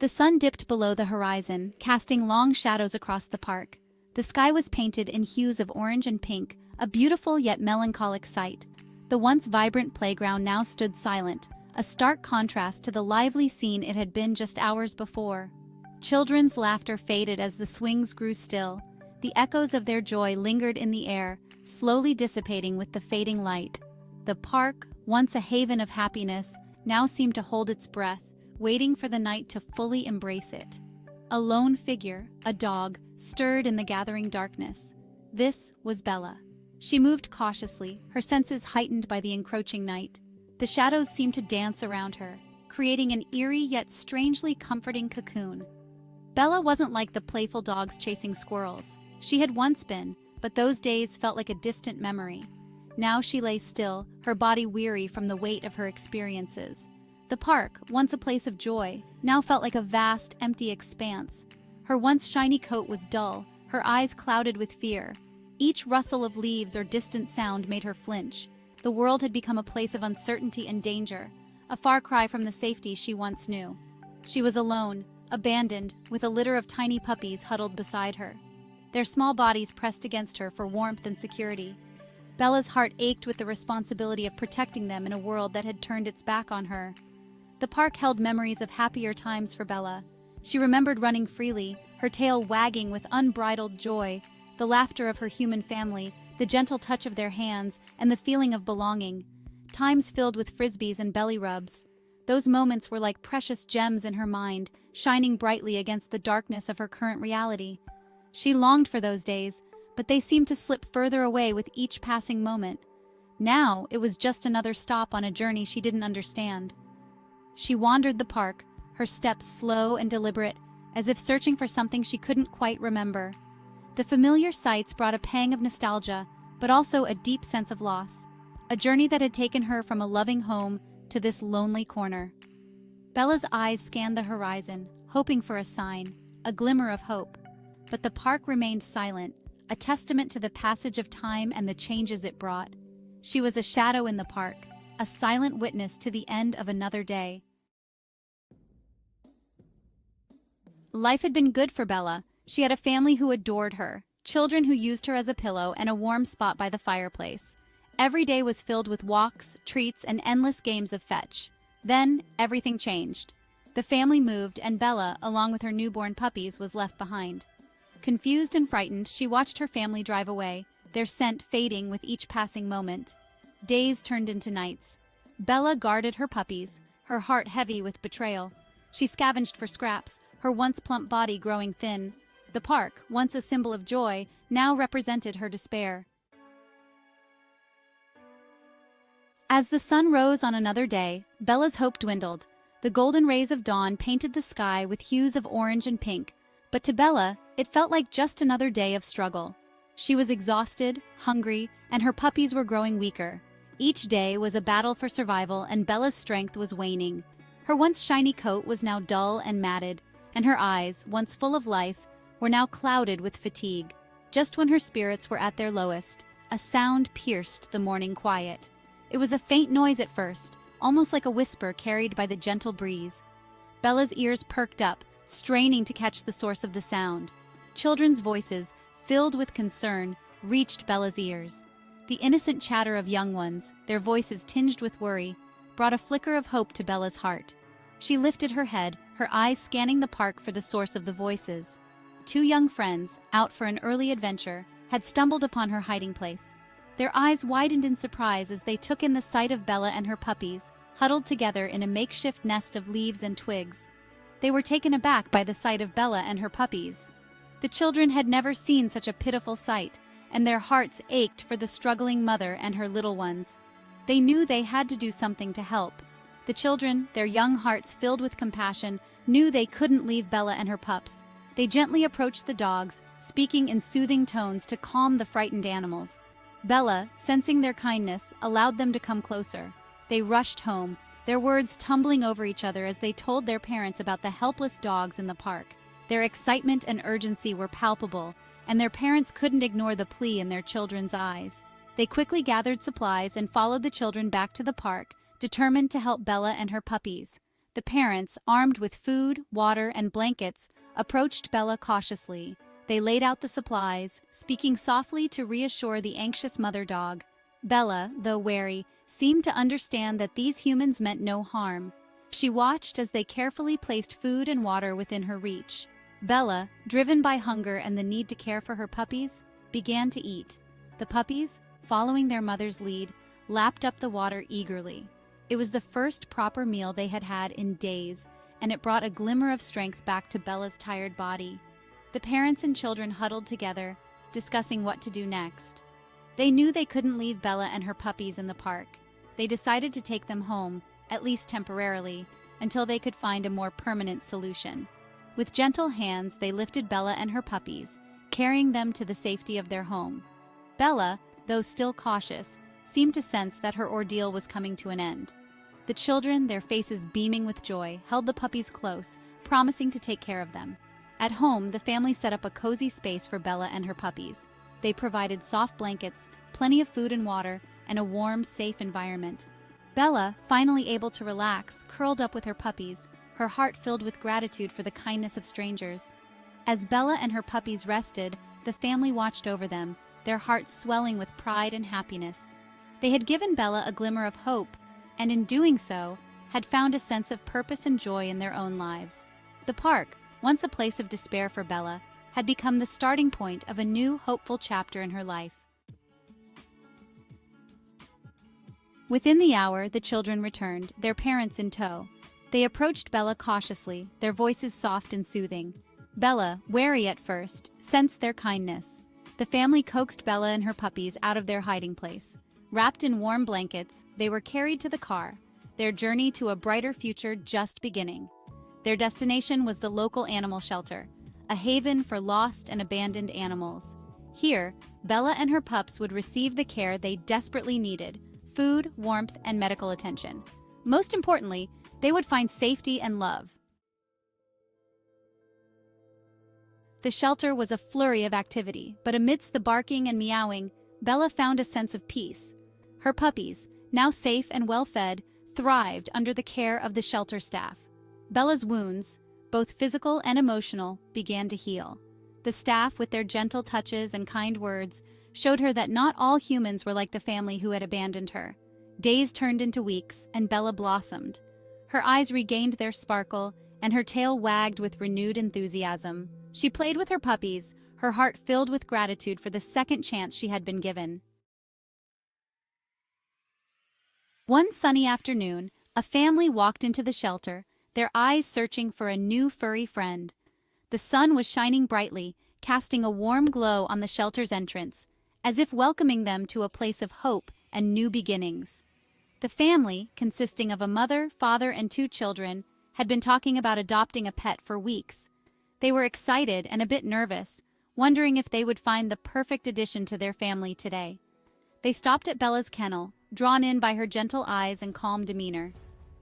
The sun dipped below the horizon, casting long shadows across the park. The sky was painted in hues of orange and pink, a beautiful yet melancholic sight. The once vibrant playground now stood silent, a stark contrast to the lively scene it had been just hours before. Children's laughter faded as the swings grew still. The echoes of their joy lingered in the air, slowly dissipating with the fading light. The park, once a haven of happiness, now seemed to hold its breath, waiting for the night to fully embrace it. A lone figure, a dog, stirred in the gathering darkness. This was Bella. She moved cautiously, her senses heightened by the encroaching night. The shadows seemed to dance around her, creating an eerie yet strangely comforting cocoon. Bella wasn't like the playful dogs chasing squirrels. She had once been, but those days felt like a distant memory. Now she lay still, her body weary from the weight of her experiences. The park, once a place of joy, now felt like a vast, empty expanse. Her once shiny coat was dull, her eyes clouded with fear. Each rustle of leaves or distant sound made her flinch. The world had become a place of uncertainty and danger, a far cry from the safety she once knew. She was alone, abandoned, with a litter of tiny puppies huddled beside her. Their small bodies pressed against her for warmth and security. Bella's heart ached with the responsibility of protecting them in a world that had turned its back on her. The park held memories of happier times for Bella. She remembered running freely, her tail wagging with unbridled joy, the laughter of her human family, the gentle touch of their hands, and the feeling of belonging. Times filled with frisbees and belly rubs. Those moments were like precious gems in her mind, shining brightly against the darkness of her current reality. She longed for those days, but they seemed to slip further away with each passing moment. Now it was just another stop on a journey she didn't understand. She wandered the park, her steps slow and deliberate, as if searching for something she couldn't quite remember. The familiar sights brought a pang of nostalgia, but also a deep sense of loss. A journey that had taken her from a loving home to this lonely corner. Bella's eyes scanned the horizon, hoping for a sign, a glimmer of hope. But the park remained silent, a testament to the passage of time and the changes it brought. She was a shadow in the park, a silent witness to the end of another day. Life had been good for Bella. She had a family who adored her, children who used her as a pillow, and a warm spot by the fireplace. Every day was filled with walks, treats, and endless games of fetch. Then, everything changed. The family moved, and Bella, along with her newborn puppies, was left behind. Confused and frightened, she watched her family drive away, their scent fading with each passing moment. Days turned into nights. Bella guarded her puppies, her heart heavy with betrayal. She scavenged for scraps, her once plump body growing thin. The park, once a symbol of joy, now represented her despair. As the sun rose on another day, Bella's hope dwindled. The golden rays of dawn painted the sky with hues of orange and pink, but to Bella, it felt like just another day of struggle. She was exhausted, hungry, and her puppies were growing weaker. Each day was a battle for survival, and Bella's strength was waning. Her once shiny coat was now dull and matted, and her eyes, once full of life, were now clouded with fatigue. Just when her spirits were at their lowest, a sound pierced the morning quiet. It was a faint noise at first, almost like a whisper carried by the gentle breeze. Bella's ears perked up, straining to catch the source of the sound. Children's voices, filled with concern, reached Bella's ears. The innocent chatter of young ones, their voices tinged with worry, brought a flicker of hope to Bella's heart. She lifted her head, her eyes scanning the park for the source of the voices. Two young friends, out for an early adventure, had stumbled upon her hiding place. Their eyes widened in surprise as they took in the sight of Bella and her puppies, huddled together in a makeshift nest of leaves and twigs. They were taken aback by the sight of Bella and her puppies. The children had never seen such a pitiful sight, and their hearts ached for the struggling mother and her little ones. They knew they had to do something to help. The children, their young hearts filled with compassion, knew they couldn't leave Bella and her pups. They gently approached the dogs, speaking in soothing tones to calm the frightened animals. Bella, sensing their kindness, allowed them to come closer. They rushed home, their words tumbling over each other as they told their parents about the helpless dogs in the park. Their excitement and urgency were palpable, and their parents couldn't ignore the plea in their children's eyes. They quickly gathered supplies and followed the children back to the park, determined to help Bella and her puppies. The parents, armed with food, water, and blankets, approached Bella cautiously. They laid out the supplies, speaking softly to reassure the anxious mother dog. Bella, though wary, seemed to understand that these humans meant no harm. She watched as they carefully placed food and water within her reach. Bella, driven by hunger and the need to care for her puppies, began to eat. The puppies, following their mother's lead, lapped up the water eagerly. It was the first proper meal they had had in days, and it brought a glimmer of strength back to Bella's tired body. The parents and children huddled together, discussing what to do next. They knew they couldn't leave Bella and her puppies in the park. They decided to take them home, at least temporarily, until they could find a more permanent solution. With gentle hands, they lifted Bella and her puppies, carrying them to the safety of their home. Bella, though still cautious, seemed to sense that her ordeal was coming to an end. The children, their faces beaming with joy, held the puppies close, promising to take care of them. At home, the family set up a cozy space for Bella and her puppies. They provided soft blankets, plenty of food and water, and a warm, safe environment. Bella, finally able to relax, curled up with her puppies, her heart filled with gratitude for the kindness of strangers. As Bella and her puppies rested, the family watched over them, their hearts swelling with pride and happiness. They had given Bella a glimmer of hope, and in doing so, had found a sense of purpose and joy in their own lives. The park, once a place of despair for Bella, had become the starting point of a new, hopeful chapter in her life. Within the hour, the children returned, their parents in tow. They approached Bella cautiously, their voices soft and soothing. Bella, wary at first, sensed their kindness. The family coaxed Bella and her puppies out of their hiding place. Wrapped in warm blankets, they were carried to the car, their journey to a brighter future just beginning. Their destination was the local animal shelter, a haven for lost and abandoned animals. Here, Bella and her pups would receive the care they desperately needed: food, warmth, and medical attention. Most importantly, they would find safety and love. The shelter was a flurry of activity, but amidst the barking and meowing, Bella found a sense of peace. Her puppies, now safe and well-fed, thrived under the care of the shelter staff. Bella's wounds, both physical and emotional, began to heal. The staff, with their gentle touches and kind words, showed her that not all humans were like the family who had abandoned her. Days turned into weeks, and Bella blossomed. Her eyes regained their sparkle, and her tail wagged with renewed enthusiasm. She played with her puppies, her heart filled with gratitude for the second chance she had been given. One sunny afternoon, a family walked into the shelter, their eyes searching for a new furry friend. The sun was shining brightly, casting a warm glow on the shelter's entrance, as if welcoming them to a place of hope and new beginnings. The family, consisting of a mother, father, and 2 children, had been talking about adopting a pet for weeks. They were excited and a bit nervous, wondering if they would find the perfect addition to their family today. They stopped at Bella's kennel, drawn in by her gentle eyes and calm demeanor.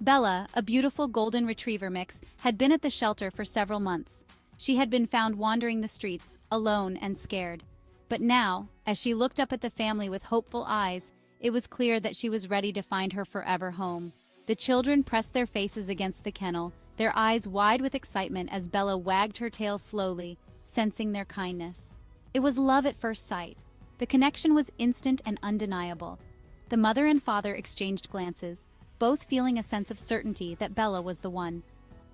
Bella, a beautiful golden retriever mix, had been at the shelter for several months. She had been found wandering the streets, alone and scared. But now, as she looked up at the family with hopeful eyes, it was clear that she was ready to find her forever home. The children pressed their faces against the kennel, their eyes wide with excitement as Bella wagged her tail slowly, sensing their kindness. It was love at first sight. The connection was instant and undeniable. The mother and father exchanged glances, both feeling a sense of certainty that Bella was the one.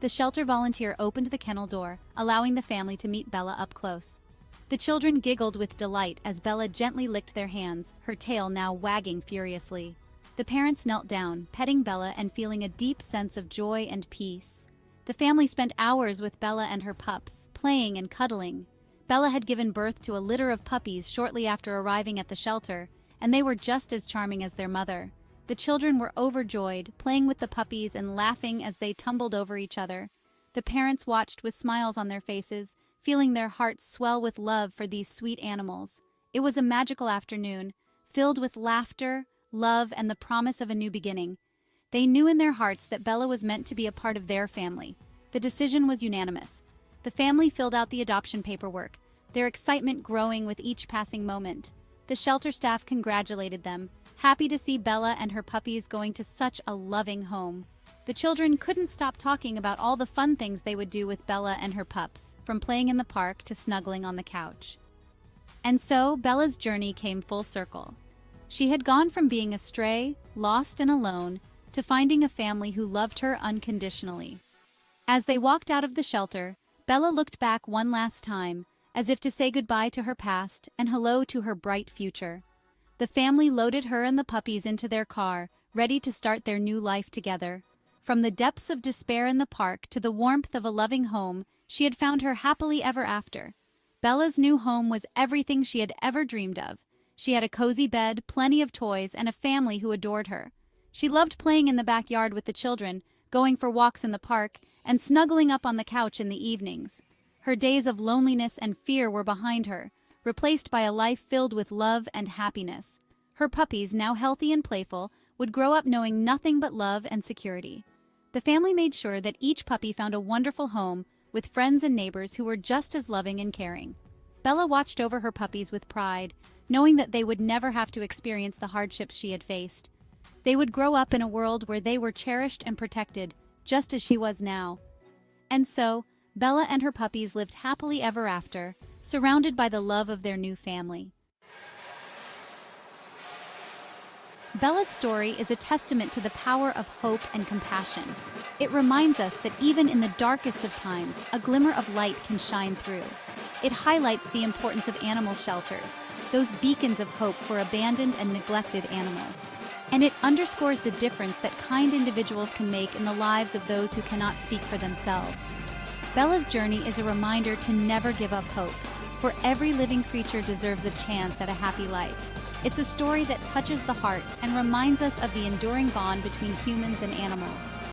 The shelter volunteer opened the kennel door, allowing the family to meet Bella up close. The children giggled with delight as Bella gently licked their hands, her tail now wagging furiously. The parents knelt down, petting Bella and feeling a deep sense of joy and peace. The family spent hours with Bella and her pups, playing and cuddling. Bella had given birth to a litter of puppies shortly after arriving at the shelter, and they were just as charming as their mother. The children were overjoyed, playing with the puppies and laughing as they tumbled over each other. The parents watched with smiles on their faces, feeling their hearts swell with love for these sweet animals. It was a magical afternoon, filled with laughter, love, and the promise of a new beginning. They knew in their hearts that Bella was meant to be a part of their family. The decision was unanimous. The family filled out the adoption paperwork, their excitement growing with each passing moment. The shelter staff congratulated them, happy to see Bella and her puppies going to such a loving home. The children couldn't stop talking about all the fun things they would do with Bella and her pups, from playing in the park to snuggling on the couch. And so, Bella's journey came full circle. She had gone from being a stray, lost and alone, to finding a family who loved her unconditionally. As they walked out of the shelter, Bella looked back one last time, as if to say goodbye to her past and hello to her bright future. The family loaded her and the puppies into their car, ready to start their new life together. From the depths of despair in the park to the warmth of a loving home, she had found her happily ever after. Bella's new home was everything she had ever dreamed of. She had a cozy bed, plenty of toys, and a family who adored her. She loved playing in the backyard with the children, going for walks in the park, and snuggling up on the couch in the evenings. Her days of loneliness and fear were behind her, replaced by a life filled with love and happiness. Her puppies, now healthy and playful, would grow up knowing nothing but love and security. The family made sure that each puppy found a wonderful home with friends and neighbors who were just as loving and caring. Bella watched over her puppies with pride, knowing that they would never have to experience the hardships she had faced. They would grow up in a world where they were cherished and protected, just as she was now. And so, Bella and her puppies lived happily ever after, surrounded by the love of their new family. Bella's story is a testament to the power of hope and compassion. It reminds us that even in the darkest of times, a glimmer of light can shine through. It highlights the importance of animal shelters, those beacons of hope for abandoned and neglected animals. And it underscores the difference that kind individuals can make in the lives of those who cannot speak for themselves. Bella's journey is a reminder to never give up hope, for every living creature deserves a chance at a happy life. It's a story that touches the heart and reminds us of the enduring bond between humans and animals.